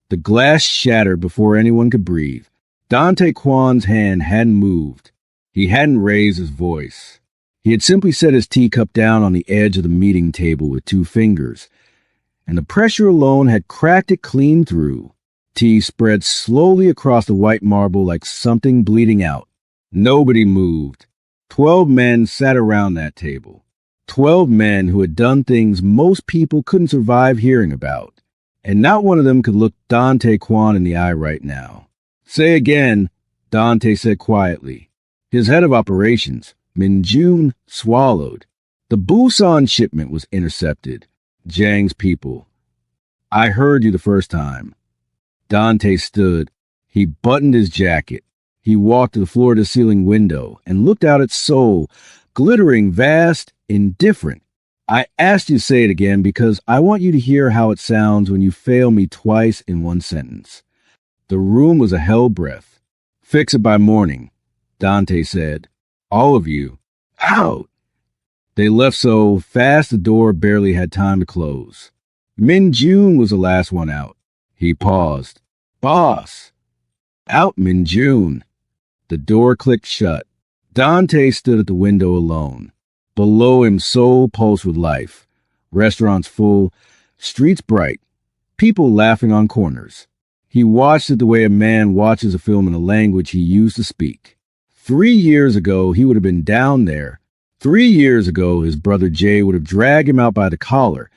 The glass shattered before anyone could breathe. Dante Kwan's hand hadn't moved. He hadn't raised his voice. He had simply set his teacup down on the edge of the meeting table with 2 fingers, and the pressure alone had cracked it clean through. Tea spread slowly across the white marble like something bleeding out. Nobody moved. 12 men sat around that table. 12 men who had done things most people couldn't survive hearing about. And not one of them could look Dante Kwan in the eye right now. Say again, Dante said quietly. His head of operations, Min Jun, swallowed. The Busan shipment was intercepted. Jiang's people. I heard you the first time. Dante stood. He buttoned his jacket. He walked to the floor-to-ceiling window and looked out at Seoul, glittering, vast, indifferent. I asked you to say it again because I want you to hear how it sounds when you fail me twice in one sentence. The room was a hell breath. Fix it by morning, Dante said. All of you. Out! They left so fast the door barely had time to close. Min Jun was the last one out. He paused. Boss! Out, Min Jun. The door clicked shut. Dante stood at the window alone. Below him, Seoul pulsed with life. Restaurants full, streets bright, people laughing on corners. He watched it the way a man watches a film in a language he used to speak. 3 years ago, he would have been down there. 3 years ago, his brother Jay would have dragged him out by the collar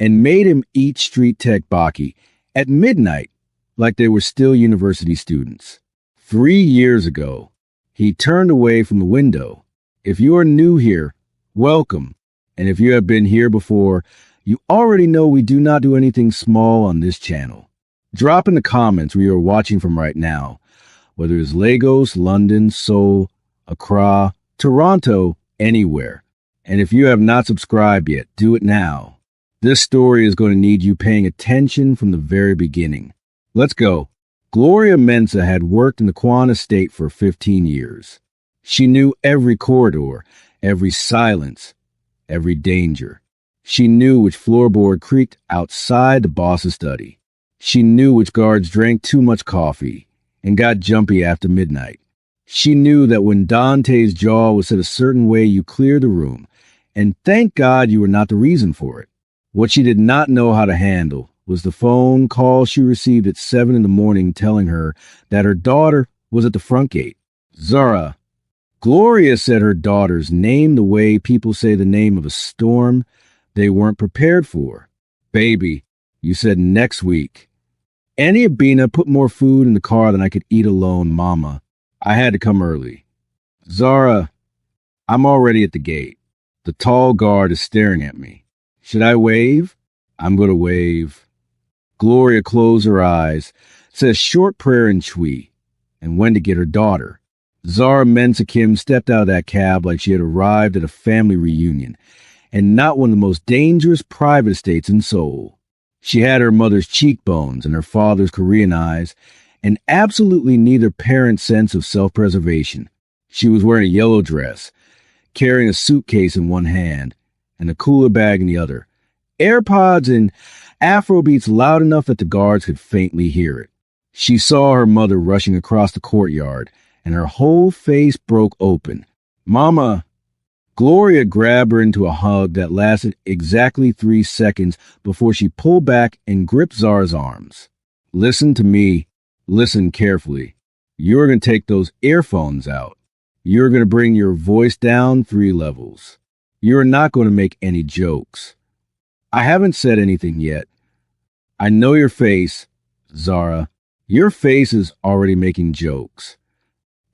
and made him eat street tteokbokki at midnight like they were still university students. 3 years ago, he turned away from the window. If you are new here, welcome. And if you have been here before, you already know we do not do anything small on this channel. Drop in the comments where you are watching from right now, whether it's Lagos, London, Seoul, Accra, Toronto, anywhere. And if you have not subscribed yet, do it now. This story is going to need you paying attention from the very beginning. Let's go. Gloria Mensah had worked in the Kwan estate for 15 years. She knew every corridor, every silence, every danger. She knew which floorboard creaked outside the boss's study. She knew which guards drank too much coffee and got jumpy after midnight. She knew that when Dante's jaw was set a certain way, you cleared the room, and thank God you were not the reason for it. What she did not know how to handle was the phone call she received at 7 in the morning telling her that her daughter was at the front gate. Zara. Gloria said her daughter's name the way people say the name of a storm they weren't prepared for. Baby, you said next week. Annie Abina put more food in the car than I could eat alone, Mama. I had to come early. Zara, I'm already at the gate. The tall guard is staring at me. Should I wave? I'm going to wave. Gloria closed her eyes, said a short prayer in Chui, and went to get her daughter. Zara Mensah Kim stepped out of that cab like she had arrived at a family reunion, and not one of the most dangerous private estates in Seoul. She had her mother's cheekbones and her father's Korean eyes, and absolutely neither parent's sense of self-preservation. She was wearing a yellow dress, carrying a suitcase in one hand and a cooler bag in the other. AirPods and Afrobeats loud enough that the guards could faintly hear it. She saw her mother rushing across the courtyard, and her whole face broke open. Mama! Gloria grabbed her into a hug that lasted exactly 3 seconds before she pulled back and gripped Zara's arms. Listen to me. Listen carefully. You're going to take those earphones out. You're going to bring your voice down 3 levels. You're not going to make any jokes. I haven't said anything yet. I know your face, Zara. Your face is already making jokes.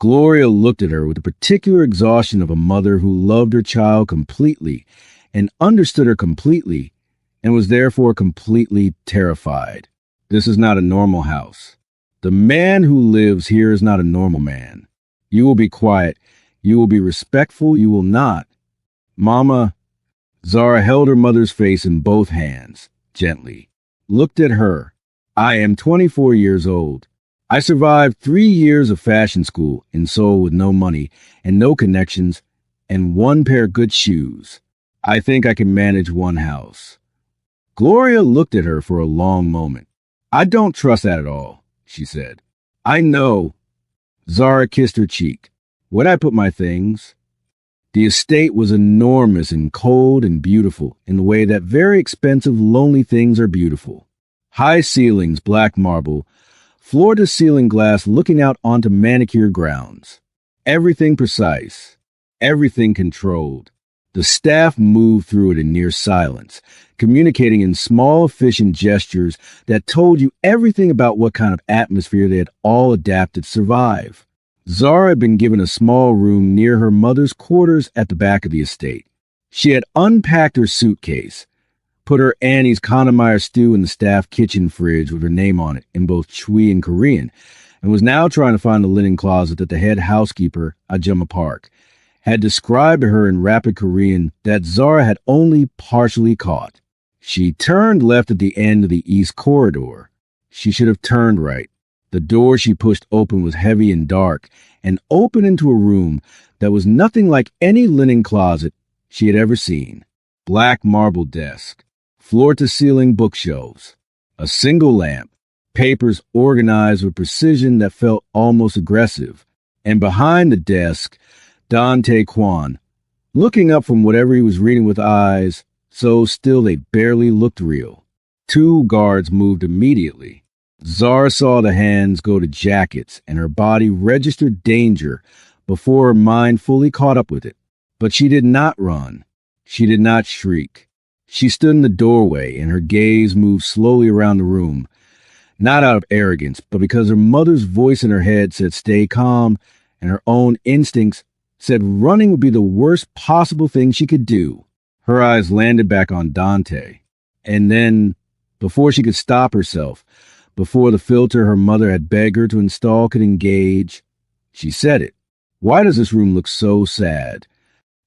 Gloria looked at her with the particular exhaustion of a mother who loved her child completely and understood her completely and was therefore completely terrified. This is not a normal house. The man who lives here is not a normal man. You will be quiet. You will be respectful. You will not. Mama. Zara held her mother's face in both hands, gently. Looked at her. I am 24 years old. I survived 3 years of fashion school in Seoul with no money and no connections and 1 pair of good shoes. I think I can manage 1 house. Gloria looked at her for a long moment. I don't trust that at all, she said. I know. Zara kissed her cheek. Where'd I put my things? The estate was enormous and cold and beautiful in the way that very expensive, lonely things are beautiful. High ceilings, black marble, floor-to-ceiling glass looking out onto manicured grounds. Everything precise, everything controlled. The staff moved through it in near silence, communicating in small, efficient gestures that told you everything about what kind of atmosphere they had all adapted to survive. Zara had been given a small room near her mother's quarters at the back of the estate. She had unpacked her suitcase, put her Annie's Kanamaya stew in the staff kitchen fridge with her name on it in both Chui and Korean, and was now trying to find the linen closet that the head housekeeper, Ajuma Park, had described to her in rapid Korean that Zara had only partially caught. She turned left at the end of the east corridor. She should have turned right. The door she pushed open was heavy and dark, and opened into a room that was nothing like any linen closet she had ever seen. Black marble desk, floor-to-ceiling bookshelves, a single lamp, papers organized with precision that felt almost aggressive, and behind the desk, Dante Kwan, looking up from whatever he was reading with eyes so still they barely looked real. Two guards moved immediately. Zara saw the hands go to jackets and her body registered danger before her mind fully caught up with it. But she did not run. She did not shriek. She stood in the doorway and her gaze moved slowly around the room, not out of arrogance, but because her mother's voice in her head said stay calm and her own instincts said running would be the worst possible thing she could do. Her eyes landed back on Dante. And then, before she could stop herself, before the filter her mother had begged her to install could engage, she said it. Why does this room look so sad?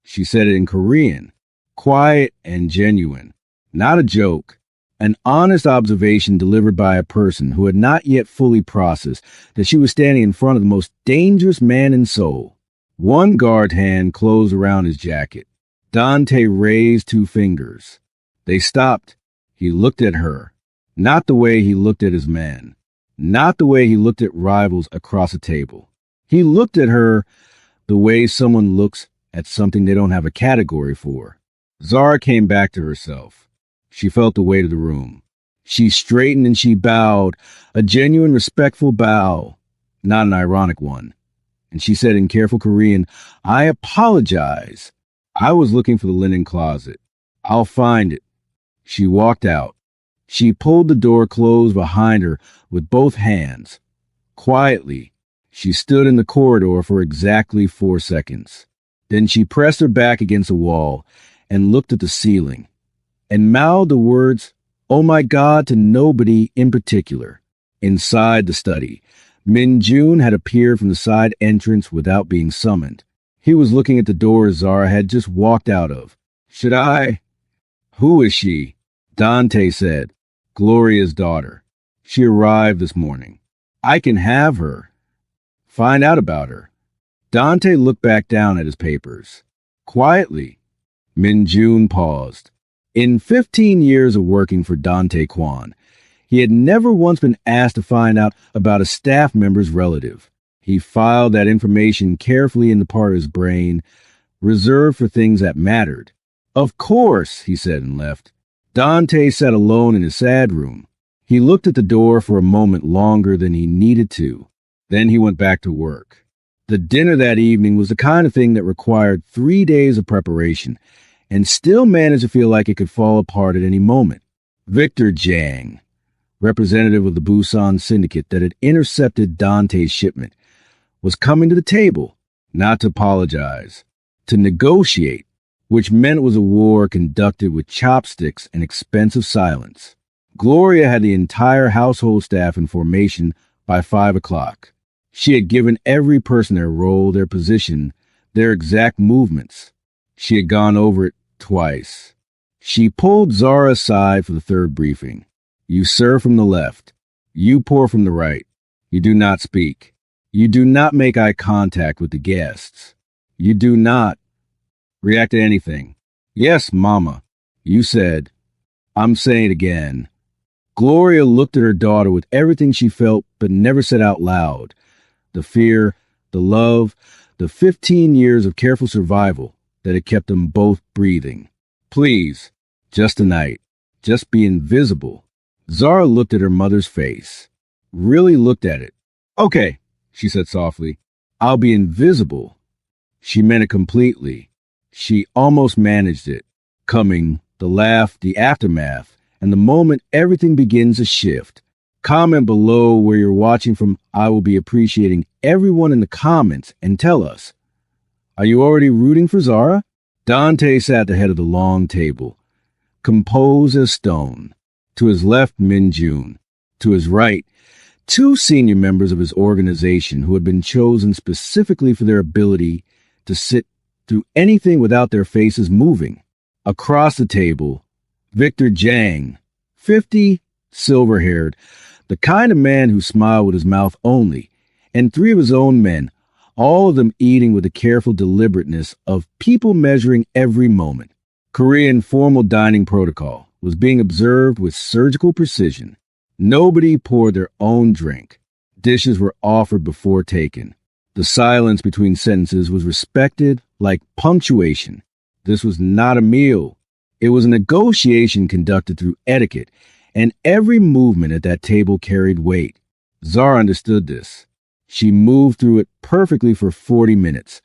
She said it in Korean, quiet and genuine. Not a joke. An honest observation delivered by a person who had not yet fully processed that she was standing in front of the most dangerous man in Seoul. One guard hand closed around his jacket. Dante raised two fingers. They stopped. He looked at her. Not the way he looked at his men. Not the way he looked at rivals across a table. He looked at her the way someone looks at something they don't have a category for. Zara came back to herself. She felt the weight of the room. She straightened and she bowed, a genuine, respectful bow, not an ironic one. And she said in careful Korean, I apologize. I was looking for the linen closet. I'll find it. She walked out. She pulled the door closed behind her with both hands. Quietly, she stood in the corridor for exactly 4 seconds. Then she pressed her back against a wall and looked at the ceiling and mouthed the words, oh my God, to nobody in particular. Inside the study, Min Jun had appeared from the side entrance without being summoned. He was looking at the door Zara had just walked out of. Should I? Who is she? Dante said. Gloria's daughter. She arrived this morning. I can have her. Find out about her. Dante looked back down at his papers. Quietly, Min Jun paused. In 15 years of working for Dante Kwan, he had never once been asked to find out about a staff member's relative. He filed that information carefully in the part of his brain reserved for things that mattered. Of course, he said and left. Dante sat alone in his sad room. He looked at the door for a moment longer than he needed to. Then he went back to work. The dinner that evening was the kind of thing that required 3 days of preparation and still managed to feel like it could fall apart at any moment. Victor Jang, representative of the Busan syndicate that had intercepted Dante's shipment, was coming to the table, not to apologize, to negotiate, which meant it was a war conducted with chopsticks and expensive silence. Gloria had the entire household staff in formation by 5 o'clock. She had given every person their role, their position, their exact movements. She had gone over it twice. She pulled Zara aside for the third briefing. You serve from the left. You pour from the right. You do not speak. You do not make eye contact with the guests. You do not react to anything. Yes, Mama. You said. I'm saying it again. Gloria looked at her daughter with everything she felt but never said out loud. The fear, the love, the 15 years of careful survival that had kept them both breathing. Please, just tonight, just be invisible. Zara looked at her mother's face. Really looked at it. Okay, she said softly. I'll be invisible. She meant it completely. She almost managed it. Coming, the laugh, the aftermath, and the moment everything begins to shift. Comment below where you're watching from. I will be appreciating everyone in the comments and tell us. Are you already rooting for Zara? Dante sat at the head of the long table, composed as stone. To his left, Min Jun. To his right, two senior members of his organization who had been chosen specifically for their ability to sit through anything without their faces moving. Across the table, Victor Jang, 50, silver-haired, the kind of man who smiled with his mouth only, and three of his own men, all of them eating with the careful deliberateness of people measuring every moment. Korean formal dining protocol was being observed with surgical precision. Nobody poured their own drink. Dishes were offered before taken. The silence between sentences was respected like punctuation. This was not a meal. It was a negotiation conducted through etiquette, and every movement at that table carried weight. Zara understood this. She moved through it perfectly for 40 minutes,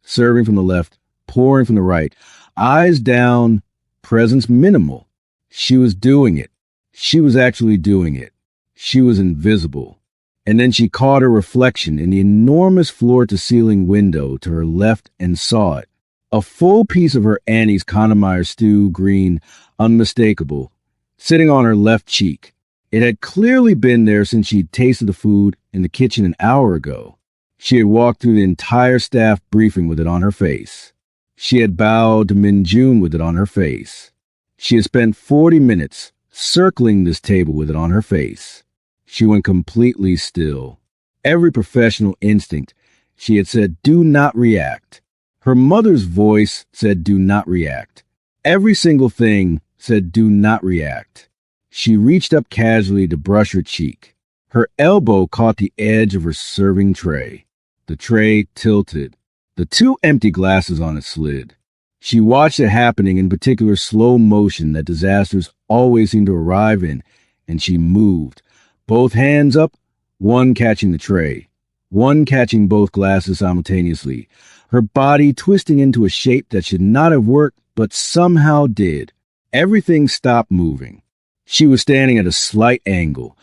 serving from the left, pouring from the right, eyes down, presence minimal. She was doing it. She was actually doing it. She was invisible. And then she caught her reflection in the enormous floor-to-ceiling window to her left and saw it. A full piece of her Annie's Connemara stew, green, unmistakable, sitting on her left cheek. It had clearly been there since she'd tasted the food in the kitchen an hour ago. She had walked through the entire staff briefing with it on her face. She had bowed to Min Jun with it on her face. She had spent 40 minutes circling this table with it on her face. She went completely still. Every professional instinct, she had said, do not react. Her mother's voice said, do not react. Every single thing said, do not react. She reached up casually to brush her cheek. Her elbow caught the edge of her serving tray. The tray tilted. The two empty glasses on it slid. She watched it happening in particular slow motion that disasters always seem to arrive in, and she moved. Both hands up, one catching the tray, one catching both glasses simultaneously, her body twisting into a shape that should not have worked, but somehow did. Everything stopped moving. She was standing at a slight angle,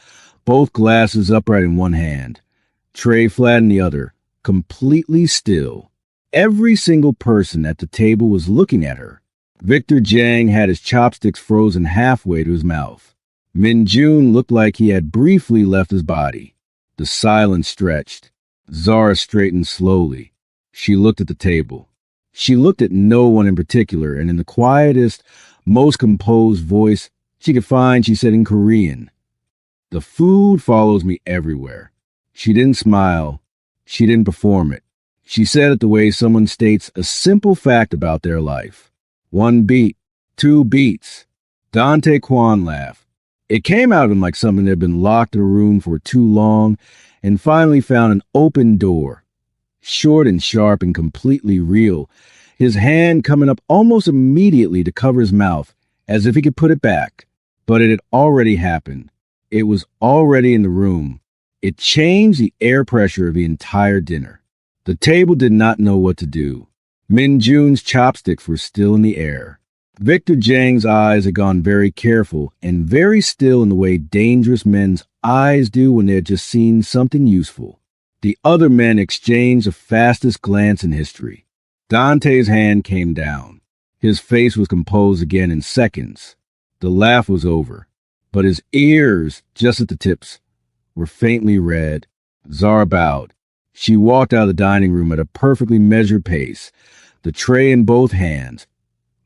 both glasses upright in one hand, tray flat in the other, completely still. Every single person at the table was looking at her. Victor Jang had his chopsticks frozen halfway to his mouth. Min Jun looked like he had briefly left his body. The silence stretched. Zara straightened slowly. She looked at the table. She looked at no one in particular, and in the quietest, most composed voice she could find, she said in Korean, "The food follows me everywhere." She didn't smile. She didn't perform it. She said it the way someone states a simple fact about their life. 1 beat, 2 beats. Dante Kwan laughed. It came out of him like something that had been locked in a room for too long and finally found an open door. Short and sharp and completely real, his hand coming up almost immediately to cover his mouth, as if he could put it back. But it had already happened. It was already in the room. It changed the air pressure of the entire dinner. The table did not know what to do. Min Jun's chopsticks were still in the air. Victor Jang's eyes had gone very careful and very still in the way dangerous men's eyes do when they had just seen something useful. The other men exchanged the fastest glance in history. Dante's hand came down. His face was composed again in seconds. The laugh was over, but his ears, just at the tips, were faintly red. Zara bowed. She walked out of the dining room at a perfectly measured pace, the tray in both hands,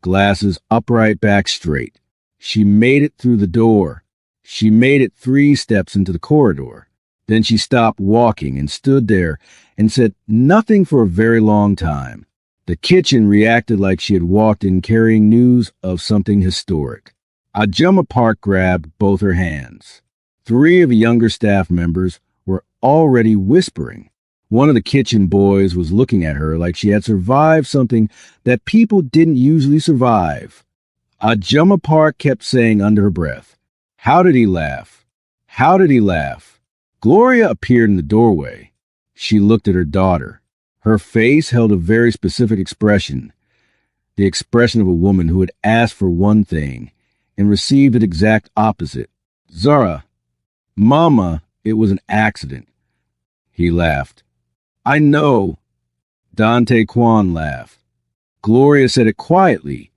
glasses upright, back straight. She made it through the door. She made it 3 steps into the corridor. Then she stopped walking and stood there and said nothing for a very long time. The kitchen reacted like she had walked in carrying news of something historic. Ajumma Park grabbed both her hands. Three of the younger staff members were already whispering. One of the kitchen boys was looking at her like she had survived something that people didn't usually survive. Ajumma Park kept saying under her breath, "How did he laugh? How did he laugh?" Gloria appeared in the doorway. She looked at her daughter. Her face held a very specific expression, the expression of a woman who had asked for one thing and received the exact opposite. "Zara, Mama, it was an accident." He laughed. "I know." Dante Kwan laughed. Gloria said it quietly,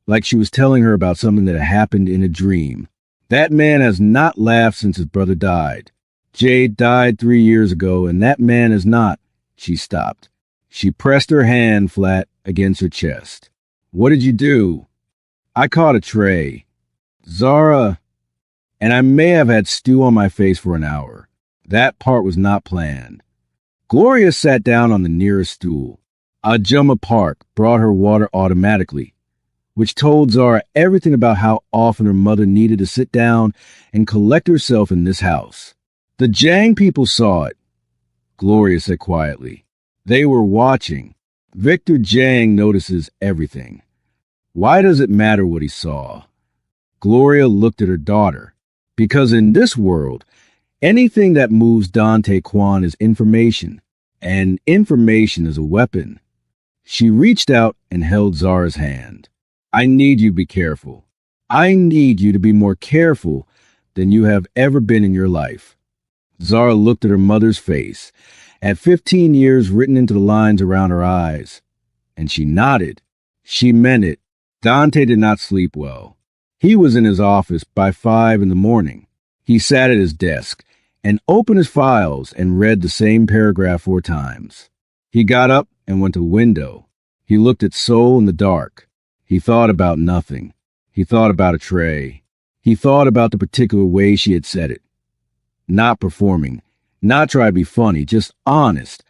like she was telling her about something that had happened in a dream. "That man has not laughed since his brother died. Jade died 3 years ago, and that man has not." She stopped. She pressed her hand flat against her chest. "What did you do?" "I caught a tray. Zara, and I may have had stew on my face for an hour. That part was not planned." Gloria sat down on the nearest stool. Ajumma Park brought her water automatically, which told Zara everything about how often her mother needed to sit down and collect herself in this house. "The Jang people saw it," Gloria said quietly. "They were watching. Victor Jang notices everything. Why does it matter what he saw?" Gloria looked at her daughter. "Because in this world, anything that moves Dante Kwan is information, and information is a weapon." She reached out and held Zara's hand. "I need you to be careful. I need you to be more careful than you have ever been in your life." Zara looked at her mother's face, at 15 years written into the lines around her eyes, and she nodded. She meant it. Dante did not sleep well. He was in his office by 5 in the morning. He sat at his desk and opened his files and read the same paragraph 4 times. He got up and went to the window. He looked at Soul in the dark. He thought about nothing. He thought about a tray. He thought about the particular way she had said it. Not performing, not try to be funny, just honest.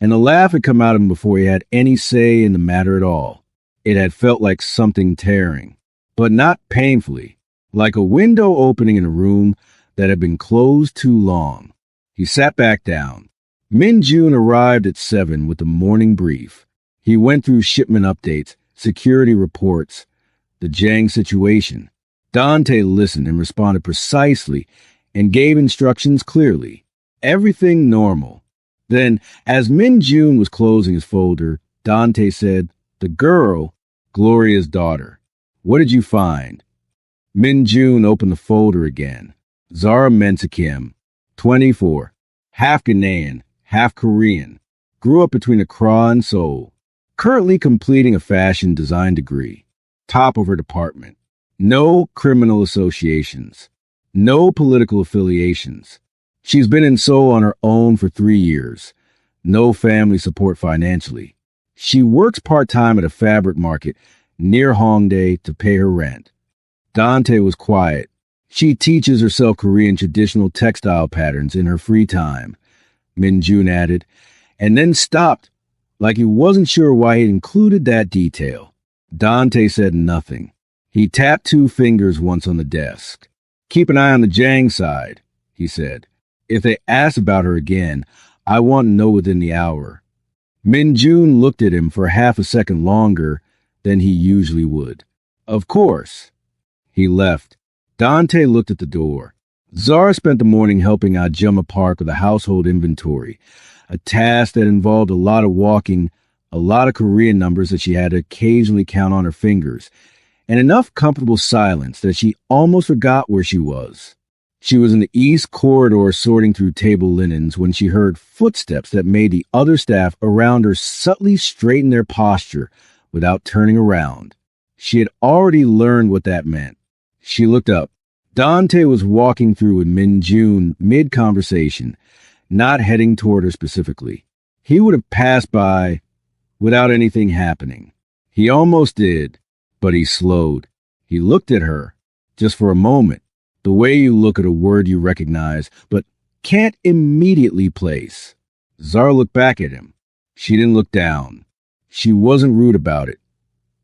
And the laugh had come out of him before he had any say in the matter at all. It had felt like something tearing, but not painfully, like a window opening in a room that had been closed too long. He sat back down. Min Jun arrived at 7 with the morning brief. He went through shipment updates, security reports, the Jang situation. Dante listened and responded precisely and gave instructions clearly. Everything normal. Then, as Min Jun was closing his folder, Dante said, "The girl, Gloria's daughter. What did you find?" Min Jun opened the folder again. Zara Mensa Kim, 24, half Ghanaian, half Korean, grew up between Accra and Seoul, currently completing a fashion design degree, top of her department. No criminal associations. No political affiliations. She's been in Seoul on her own for 3 years. No family support financially. She works part-time at a fabric market near Hongdae to pay her rent. Dante was quiet. She teaches herself Korean traditional textile patterns in her free time, Min Jun added, and then stopped, like he wasn't sure why he'd included that detail. Dante said nothing. He tapped 2 fingers once on the desk. "Keep an eye on the Jang side," he said. "If they ask about her again, I want to know within the hour." Min Jun looked at him for half a second longer than he usually would. "Of course." He left. Dante looked at the door. Zara spent the morning helping Ajumma Park with a household inventory, a task that involved a lot of walking, a lot of Korean numbers that she had to occasionally count on her fingers, and enough comfortable silence that she almost forgot where she was. She was in the east corridor sorting through table linens when she heard footsteps that made the other staff around her subtly straighten their posture without turning around. She had already learned what that meant. She looked up. Dante was walking through with Min Jun mid-conversation, not heading toward her specifically. He would have passed by without anything happening. He almost did, but he slowed. He looked at her, just for a moment, the way you look at a word you recognize, but can't immediately place. Zara looked back at him. She didn't look down. She wasn't rude about it.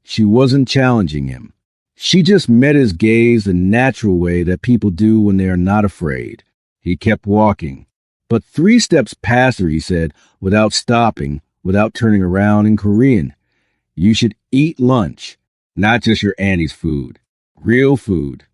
She wasn't challenging him. She just met his gaze the natural way that people do when they are not afraid. He kept walking. But 3 steps past her, he said, without stopping, without turning around in Korean. You should eat lunch, not just your auntie's food. Real food.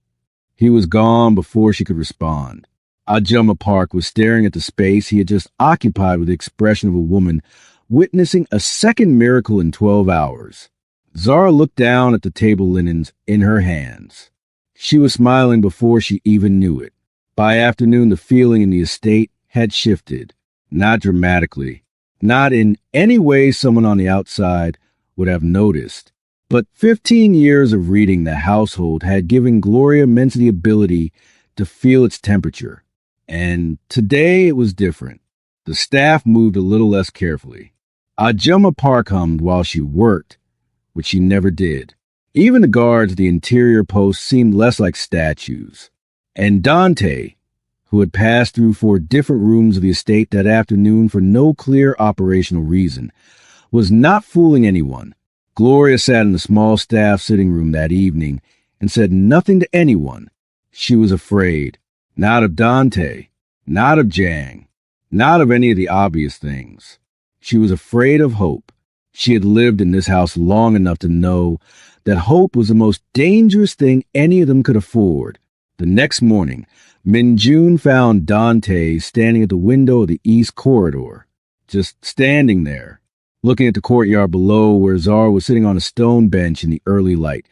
He was gone before she could respond. Ajumma Park was staring at the space he had just occupied with the expression of a woman witnessing a second miracle in 12 hours. Zara looked down at the table linens in her hands. She was smiling before she even knew it. By afternoon, the feeling in the estate had shifted. Not dramatically. Not in any way someone on the outside would have noticed. But 15 years of reading the household had given Gloria Mensa the ability to feel its temperature. And today it was different. The staff moved a little less carefully. Ajumma Park hummed while she worked, which she never did. Even the guards at the interior post seemed less like statues. And Dante, who had passed through 4 different rooms of the estate that afternoon for no clear operational reason, was not fooling anyone. Gloria sat in the small staff sitting room that evening and said nothing to anyone. She was afraid. Not of Dante, not of Jang, not of any of the obvious things. She was afraid of hope. She had lived in this house long enough to know that hope was the most dangerous thing any of them could afford. The next morning, Minjun found Dante standing at the window of the east corridor, just standing there, looking at the courtyard below where Zara was sitting on a stone bench in the early light,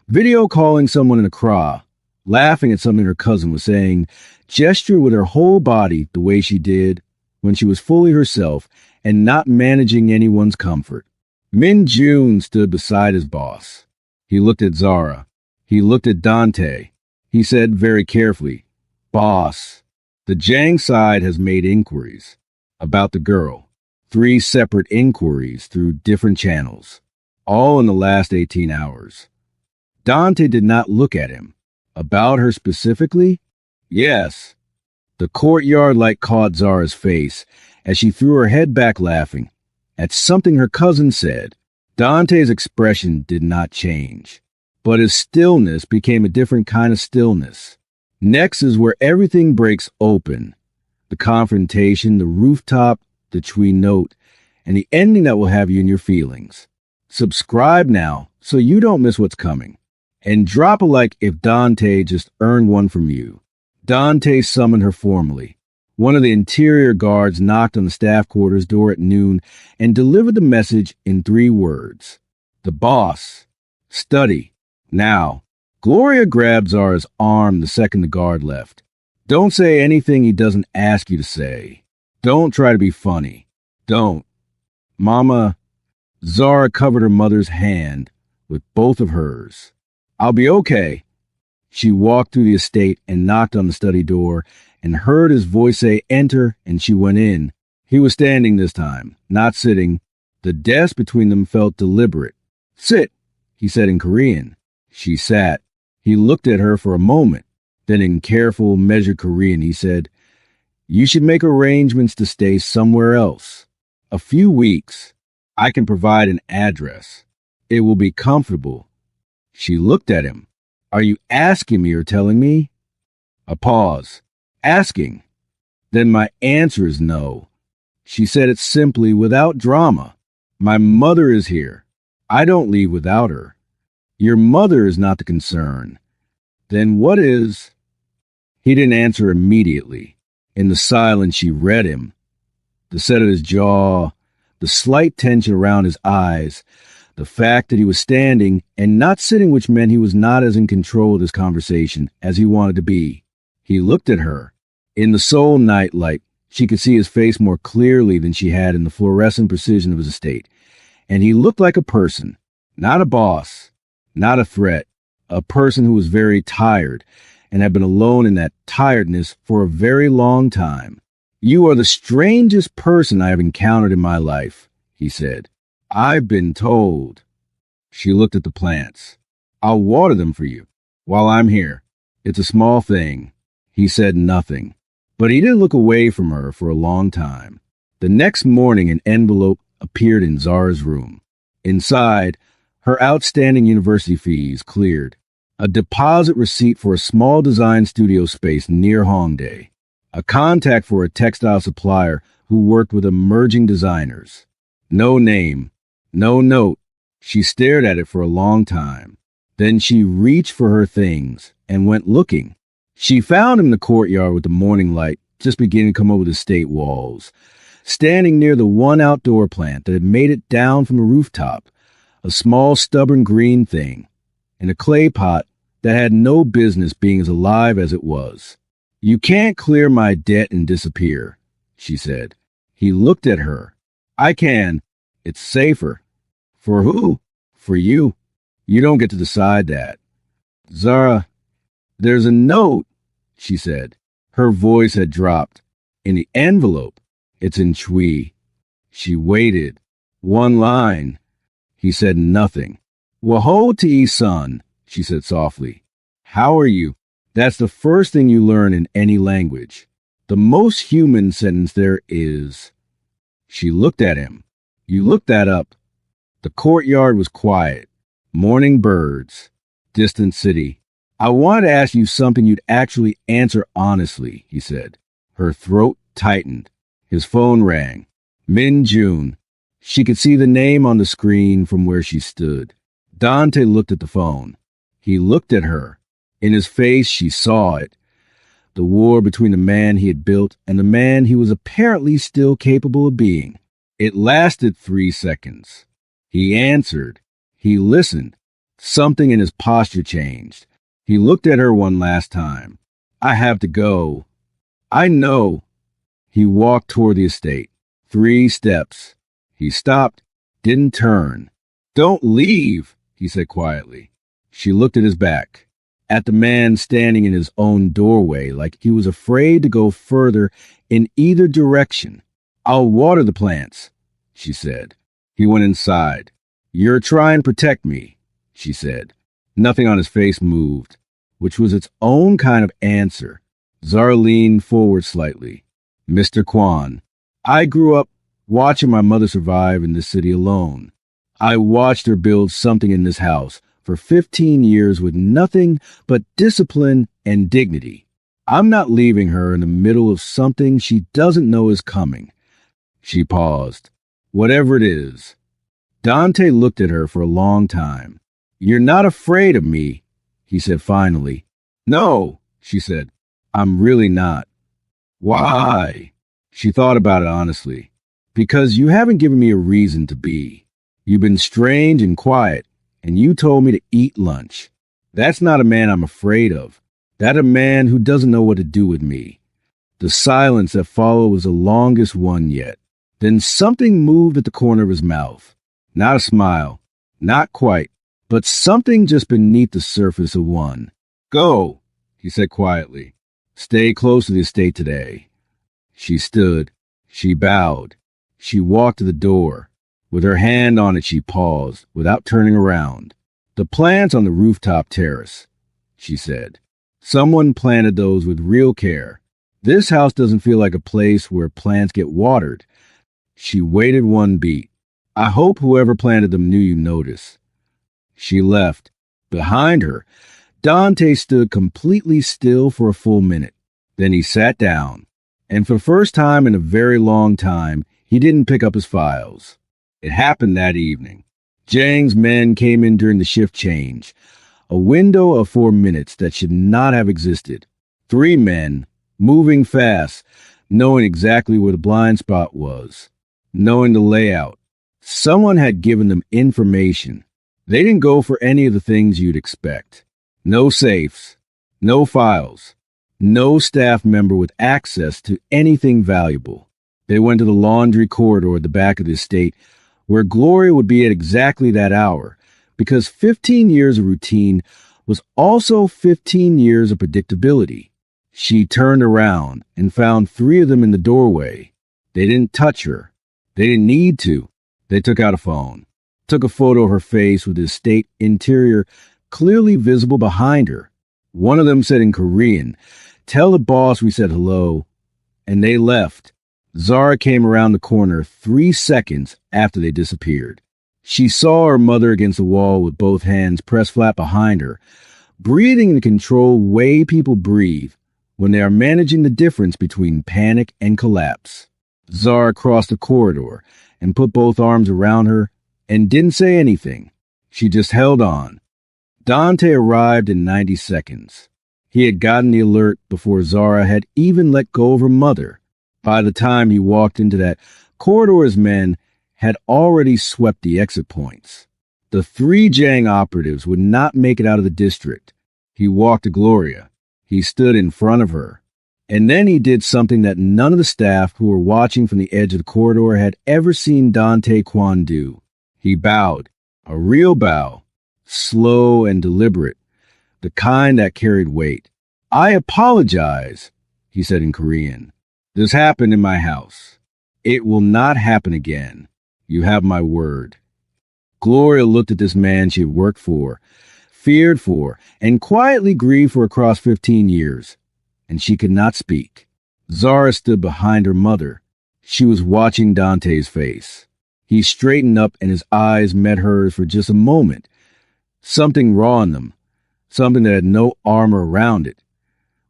video calling someone in Accra, laughing at something her cousin was saying, gesture with her whole body the way she did when she was fully herself and not managing anyone's comfort. Min Jun stood beside his boss. He looked at Zara. He looked at Dante. He said very carefully, "Boss, the Jang side has made inquiries about the girl. 3 separate inquiries through different channels, all in the last 18 hours. Dante did not look at him. About her specifically? Yes. The courtyard light caught Zara's face as she threw her head back laughing at something her cousin said. Dante's expression did not change, but his stillness became a different kind of stillness. Next is where everything breaks open. The confrontation, the rooftop, the twee note, and the ending that will have you in your feelings. Subscribe now so you don't miss what's coming. And drop a like if Dante just earned one from you." Dante summoned her formally. One of the interior guards knocked on the staff quarters door at noon and delivered the message in 3 words. "The boss. Study. Now." Gloria grabbed Zara's arm the second the guard left. "Don't say anything he doesn't ask you to say. Don't try to be funny. Don't." "Mama." Zara covered her mother's hand with both of hers. "I'll be okay." She walked through the estate and knocked on the study door and heard his voice say, "Enter," and she went in. He was standing this time, not sitting. The desk between them felt deliberate. "Sit," he said in Korean. She sat. He looked at her for a moment. Then in careful, measured Korean, he said, "You should make arrangements to stay somewhere else. A few weeks. I can provide an address. It will be comfortable." She looked at him. "Are you asking me or telling me?" A pause. "Asking." "Then my answer is no." She said it simply, without drama. "My mother is here. I don't leave without her. Your mother is not the concern." "Then what is?" He didn't answer immediately. In the silence, she read him. The set of his jaw, the slight tension around his eyes, the fact that he was standing and not sitting, which meant he was not as in control of this conversation as he wanted to be. He looked at her. In the soul night light, she could see his face more clearly than she had in the fluorescent precision of his estate. And he looked like a person, not a boss, not a threat, a person who was very tired and had been alone in that tiredness for a very long time. "You are the strangest person I have encountered in my life," he said. "I've been told." She looked at the plants. "I'll water them for you while I'm here. It's a small thing." He said nothing, but he didn't look away from her for a long time. The next morning, an envelope appeared in Zara's room. Inside, her outstanding university fees cleared. A deposit receipt for a small design studio space near Hongdae. A contact for a textile supplier who worked with emerging designers. No name. No note. She stared at it for a long time. Then she reached for her things and went looking. She found him in the courtyard with the morning light just beginning to come over the state walls, standing near the one outdoor plant that had made it down from the rooftop, a small stubborn green thing, in a clay pot that had no business being as alive as it was. "You can't clear my debt and disappear," she said. He looked at her. "I can. It's safer." "For who?" "For you. You don't get to decide that." "Zara, there's a note," she said. Her voice had dropped. "In the envelope. It's in Chui." She waited. One line. He said nothing. "Waho ti son," she said softly. "How are you?" That's the first thing you learn in any language. The most human sentence there is. She looked at him. "You looked that up." The courtyard was quiet. Morning birds. Distant city. "I wanted to ask you something you'd actually answer honestly," he said. Her throat tightened. His phone rang. Min June. She could see the name on the screen from where she stood. Dante looked at the phone. He looked at her. In his face, she saw it. The war between the man he had built and the man he was apparently still capable of being. It lasted 3 seconds. He answered. He listened. Something in his posture changed. He looked at her one last time. "I have to go." "I know." He walked toward the estate. 3 steps. He stopped, didn't turn. "Don't leave," he said quietly. She looked at his back, at the man standing in his own doorway like he was afraid to go further in either direction. "I'll water the plants," she said. He went inside. "You're trying to protect me," she said. Nothing on his face moved, which was its own kind of answer. Zara leaned forward slightly. "Mr. Kwan, I grew up watching my mother survive in this city alone. I watched her build something in this house for 15 years with nothing but discipline and dignity. I'm not leaving her in the middle of something she doesn't know is coming." She paused. "Whatever it is." Dante looked at her for a long time. "You're not afraid of me," he said finally. "No," she said. "I'm really not." "Why?" She thought about it honestly. "Because you haven't given me a reason to be. You've been strange and quiet, and you told me to eat lunch. That's not a man I'm afraid of. That's a man who doesn't know what to do with me." The silence that followed was the longest one yet. Then something moved at the corner of his mouth. Not a smile. Not quite. But something just beneath the surface of one. "Go," he said quietly. "Stay close to the estate today." She stood. She bowed. She walked to the door. With her hand on it, she paused, without turning around. "The plants on the rooftop terrace," she said. "Someone planted those with real care. This house doesn't feel like a place where plants get watered." She waited one beat. "I hope whoever planted them knew you noticed." She left. Behind her, Dante stood completely still for a full minute. Then he sat down. And for the first time in a very long time, he didn't pick up his files. It happened that evening. Jang's men came in during the shift change. A window of 4 minutes that should not have existed. 3 men, moving fast, knowing exactly where the blind spot was, knowing the layout. Someone had given them information. They didn't go for any of the things you'd expect. No safes, no files, no staff member with access to anything valuable. They went to the laundry corridor at the back of the estate, where Gloria would be at exactly that hour, because 15 years of routine was also 15 years of predictability. She turned around and found 3 of them in the doorway. They didn't touch her. They didn't need to. They took out a phone, took a photo of her face with the estate interior clearly visible behind her. One of them said in Korean, "Tell the boss we said hello," and they left. Zara came around the corner 3 seconds after they disappeared. She saw her mother against the wall with both hands pressed flat behind her, breathing in the controlled way people breathe when they are managing the difference between panic and collapse. Zara crossed the corridor and put both arms around her and didn't say anything. She just held on. Dante arrived in 90 seconds. He had gotten the alert before Zara had even let go of her mother. By the time he walked into that corridor, his men had already swept the exit points. The 3 Jang operatives would not make it out of the district. He walked to Gloria. He stood in front of her. And then he did something that none of the staff who were watching from the edge of the corridor had ever seen Dante Kwan do. He bowed, a real bow, slow and deliberate, the kind that carried weight. "I apologize," he said in Korean. "This happened in my house. It will not happen again. You have my word." Gloria looked at this man she had worked for, feared for, and quietly grieved for across 15 years, and she could not speak. Zara stood behind her mother. She was watching Dante's face. He straightened up and his eyes met hers for just a moment. Something raw in them, something that had no armor around it,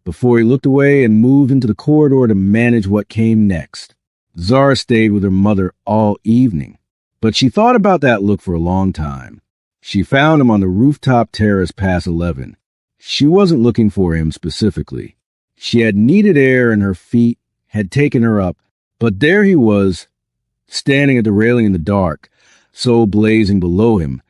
before he looked away and moved into the corridor to manage what came next. Zara stayed with her mother all evening, but she thought about that look for a long time. She found him on the rooftop terrace past 11. She wasn't looking for him specifically. She had needed air and her feet had taken her up, but there he was, standing at the railing in the dark, so blazing below him,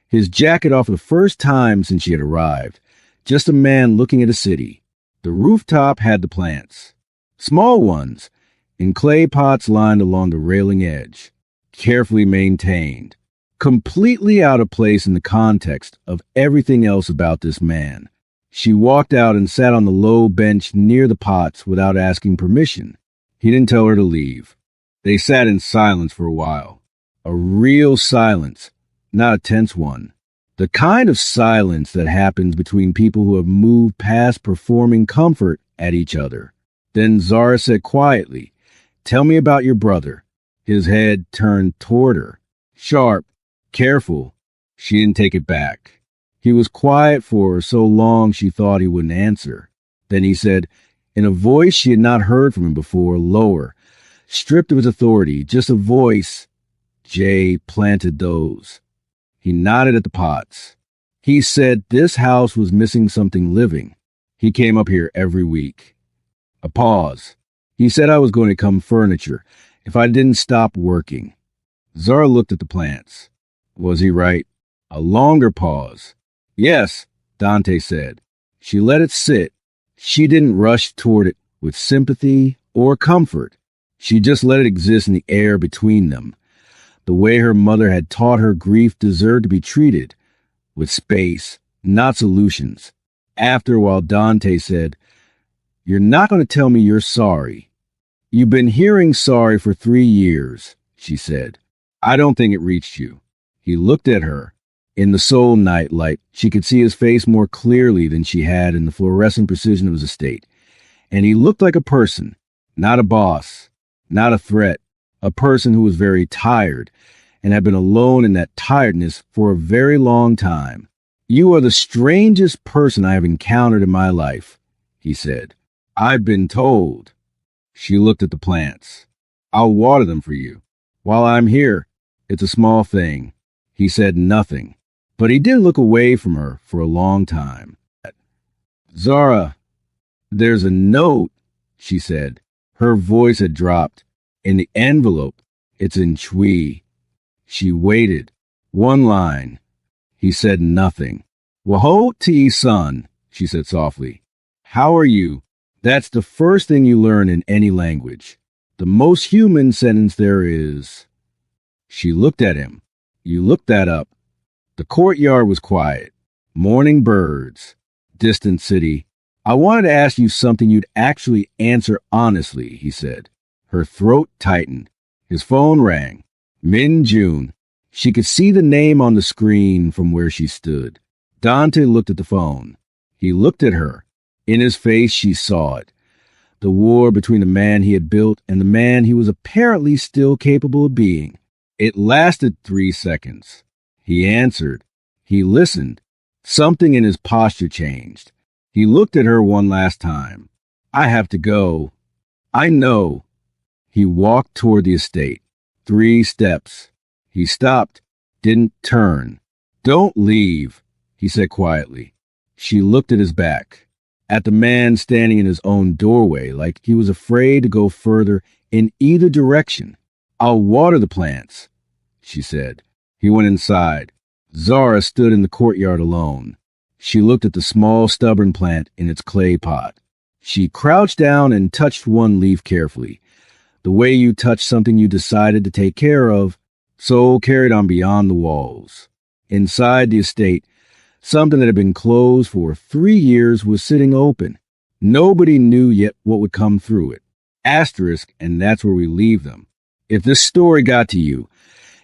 his jacket off for the first time since she had arrived, just a man looking at a city. The rooftop had the plants, small ones, in clay pots lined along the railing edge, carefully maintained, completely out of place in the context of everything else about this man. She walked out and sat on the low bench near the pots without asking permission. He didn't tell her to leave. They sat in silence for a while. A real silence, not a tense one. The kind of silence that happens between people who have moved past performing comfort at each other. Then Zara said quietly, "Tell me about your brother." His head turned toward her. Sharp, careful. She didn't take it back. He was quiet for so long she thought he wouldn't answer. Then he said, in a voice she had not heard from him before, lower, stripped of his authority, just a voice, "Jay planted those." He nodded at the pots. He said this house was missing something living. He came up here every week. A pause. He said I was going to come furniture if I didn't stop working. Zara looked at the plants. Was he right? A longer pause. Yes, Dante said. She let it sit. She didn't rush toward it with sympathy or comfort. She just let it exist in the air between them. The way her mother had taught her grief deserved to be treated, with space, not solutions. After a while, Dante said, "You're not going to tell me you're sorry." "You've been hearing sorry for 3 years," she said. "I don't think it reached you." He looked at her. In the soul night light, she could see his face more clearly than she had in the fluorescent precision of his estate. And he looked like a person, not a boss, not a threat, a person who was very tired and had been alone in that tiredness for a very long time. "You are the strangest person I have encountered in my life," he said. "I've been told." She looked at the plants. "I'll water them for you. While I'm here, it's a small thing." He said nothing, but he did look away from her for a long time. "Zara, there's a note," she said. Her voice had dropped. "In the envelope, it's in Chui." She waited. One line. He said nothing. "Waho ti son," she said softly. "How are you?" That's the first thing you learn in any language. The most human sentence there is. She looked at him. "You looked that up." The courtyard was quiet. Morning birds. Distant city. "I wanted to ask you something you'd actually answer honestly," he said. Her throat tightened. His phone rang. Min June. She could see the name on the screen from where she stood. Dante looked at the phone. He looked at her. In his face, she saw it. The war between the man he had built and the man he was apparently still capable of being. It lasted 3 seconds. He answered. He listened. Something in his posture changed. He looked at her one last time. I have to go. I know. He walked toward the estate. 3 steps. He stopped, didn't turn. Don't leave, he said quietly. She looked at his back, at the man standing in his own doorway like he was afraid to go further in either direction. I'll water the plants, she said. He went inside. Zara stood in the courtyard alone. She looked at the small, stubborn plant in its clay pot. She crouched down and touched one leaf carefully, the way you touch something you decided to take care of. So carried on beyond the walls. Inside the estate, something that had been closed for 3 years was sitting open. Nobody knew yet what would come through it. Asterisk, and that's where we leave them. If this story got to you,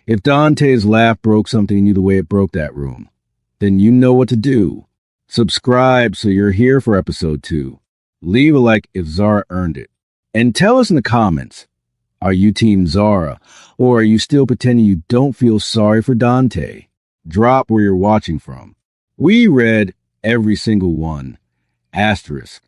if Dante's laugh broke something in you the way it broke that room, then you know what to do. Subscribe so you're here for episode 2. Leave a like if Zara earned it. And tell us in the comments, are you Team Zara, or are you still pretending you don't feel sorry for Dante? Drop where you're watching from. We read every single one. Asterisk.